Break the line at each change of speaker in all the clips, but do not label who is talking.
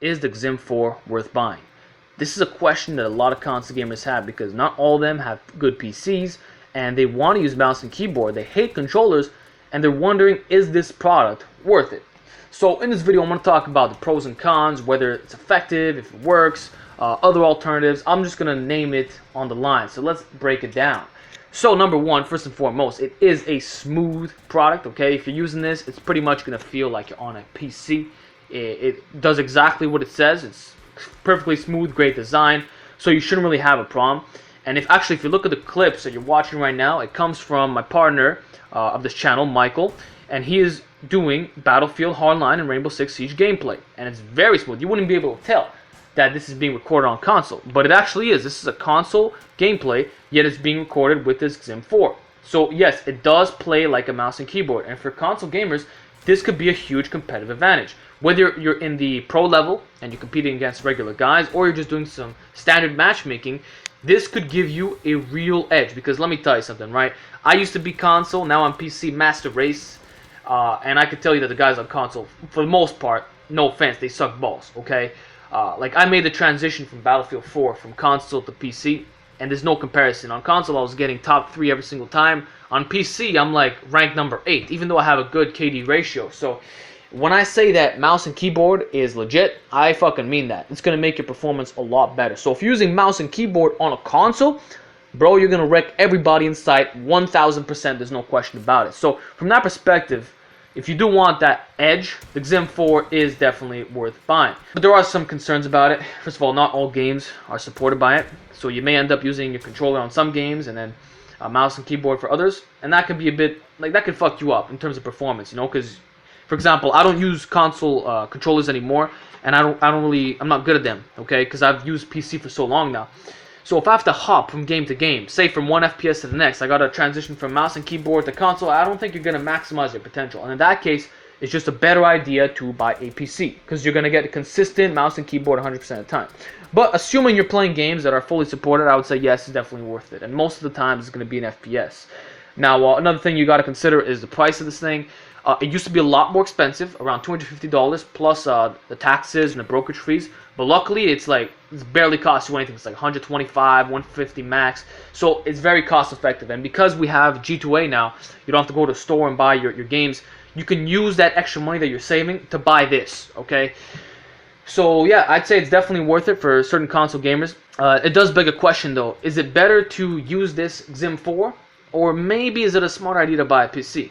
is the XIM4 worth buying? This is a question that a lot of console gamers have because not all of them have good PCs and they want to use mouse and keyboard. They hate controllers and they're wondering, is this product worth it? So in this video, I'm going to talk about the pros and cons, whether it's effective, if it works, other alternatives. I'm just going to name it on the line. So let's break it down. So number one, first and foremost, it is a smooth product, okay? If you're using this, it's pretty much going to feel like you're on a PC. It does exactly what it says. It's perfectly smooth, great design, so you shouldn't really have a problem. And if you look at the clips that you're watching right now, it comes from my partner of this channel, Michael, and he is doing Battlefield Hardline and Rainbow Six Siege gameplay, and it's very smooth. You wouldn't be able to tell that this is being recorded on console, but it actually is. This is a console gameplay, yet it's being recorded with this XIM4. So yes, it does play like a mouse and keyboard, and for console gamers, this could be a huge competitive advantage. Whether you're in the pro level and you're competing against regular guys, or you're just doing some standard matchmaking, this could give you a real edge. Because let me tell you something, right? I used to be console, now I'm PC master race, and I could tell you that the guys on console, for the most part, no offense, they suck balls, okay? Like I made the transition from Battlefield 4 from console to PC, and there's no comparison. On console, I was getting top 3 every single time. On PC, I'm like ranked number 8, even though I have a good KD ratio. So when I say that mouse and keyboard is legit, I fucking mean that. It's going to make your performance a lot better. So if you're using mouse and keyboard on a console, bro, you're going to wreck everybody in sight 1000%. There's no question about it. So from that perspective, if you do want that edge, the XIM4 is definitely worth buying. But there are some concerns about it. First of all, not all games are supported by it. So you may end up using your controller on some games and then a mouse and keyboard for others. And that could be a bit, like that could fuck you up in terms of performance, you know, because for example, I don't use console controllers anymore, and I'm not good at them, okay, because I've used PC for so long now. So if I have to hop from game to game, say from one FPS to the next, I got to transition from mouse and keyboard to console, I don't think you're going to maximize your potential. And in that case, it's just a better idea to buy a PC, because you're going to get a consistent mouse and keyboard 100% of the time. But assuming you're playing games that are fully supported, I would say yes, it's definitely worth it. And most of the time, it's going to be an FPS. Now, another thing you got to consider is the price of this thing. It used to be a lot more expensive, around $250 plus the taxes and the brokerage fees. But luckily, it's barely costs you anything. It's like $125, $150 max. So it's very cost effective. And because we have G2A now, you don't have to go to the store and buy your games. You can use that extra money that you're saving to buy this, okay? So yeah, I'd say it's definitely worth it for certain console gamers. It does beg a question though. Is it better to use this XIM4? Or maybe is it a smart idea to buy a PC?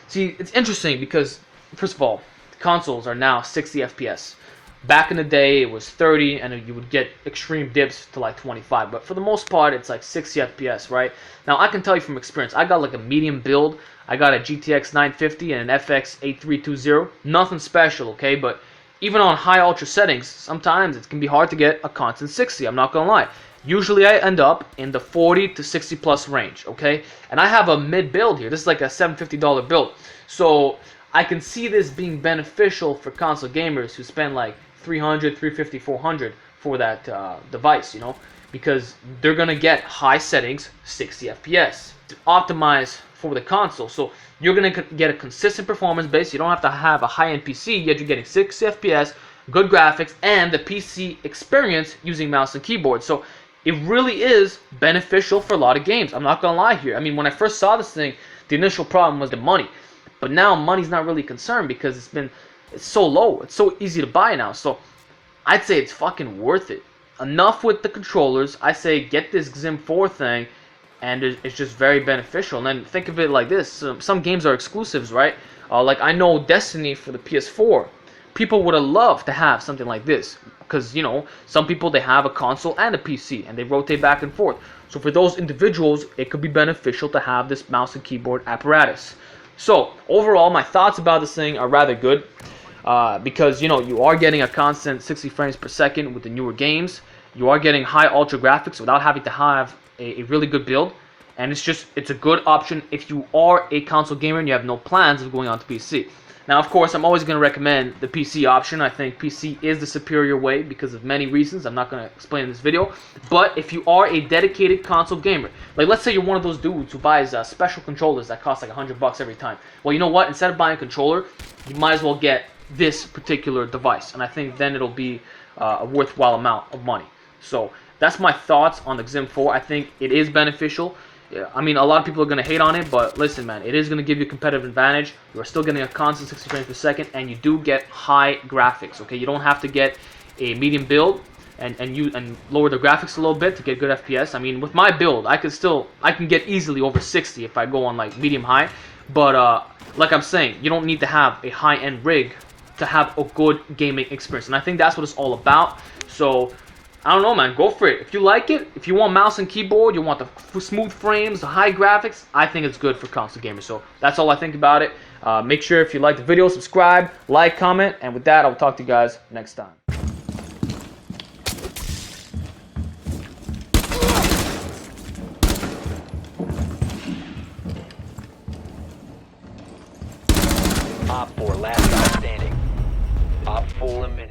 See, it's interesting because, first of all, consoles are now 60 FPS. Back in the day, it was 30, and you would get extreme dips to like 25. But for the most part, it's like 60 FPS, right? Now, I can tell you from experience, I got like a medium build. I got a GTX 950 and an FX 8320. Nothing special, okay? But even on high ultra settings, sometimes it can be hard to get a constant 60. I'm not gonna lie. Usually I end up in the 40 to 60 plus range, okay? And I have a mid build here. This is like a $750 build. So I can see this being beneficial for console gamers who spend like $300, $350, $400 for that device, you know? Because they're gonna get high settings, 60 FPS, to optimize for the console. So you're gonna get a consistent performance base. You don't have to have a high-end PC, yet you're getting 60 FPS, good graphics, and the PC experience using mouse and keyboard. So it really is beneficial for a lot of games. I'm not gonna lie here. I mean, when I first saw this thing, the initial problem was the money. But now money's not really a concern because it's so low. It's so easy to buy now. So I'd say it's fucking worth it. Enough with the controllers. I say get this XIM4 thing, and it's just very beneficial. And then think of it like this. Some games are exclusives, right? Like I know Destiny for the PS4. People would have loved to have something like this. Because, you know, some people, they have a console and a PC, and they rotate back and forth. So for those individuals, it could be beneficial to have this mouse and keyboard apparatus. So, overall, my thoughts about this thing are rather good. Because, you know, you are getting a constant 60 frames per second with the newer games. You are getting high ultra graphics without having to have a really good build. And it's a good option if you are a console gamer and you have no plans of going on to PC. Now, of course, I'm always going to recommend the PC option. I think PC is the superior way because of many reasons. I'm not going to explain in this video. But if you are a dedicated console gamer, like let's say you're one of those dudes who buys special controllers that cost like $100 every time. Well, you know what? Instead of buying a controller, you might as well get this particular device, and I think then it'll be a worthwhile amount of money. So that's my thoughts on the XIM4. I think it is beneficial. Yeah, I mean, a lot of people are going to hate on it, but listen, man, it is going to give you a competitive advantage. You are still getting a constant 60 frames per second, and you do get high graphics, okay? You don't have to get a medium build and lower the graphics a little bit to get good FPS. I mean, with my build, I can get easily over 60 if I go on, like, medium high. But, like I'm saying, you don't need to have a high-end rig to have a good gaming experience, and I think that's what it's all about. So I don't know, man. Go for it. If you like it, if you want mouse and keyboard, you want the smooth frames, the high graphics, I think it's good for console gamers. So that's all I think about it. Make sure if you like the video, subscribe, like, comment, and with that, I'll talk to you guys next time.
Op 4 last guy standing. Op 4 eliminated.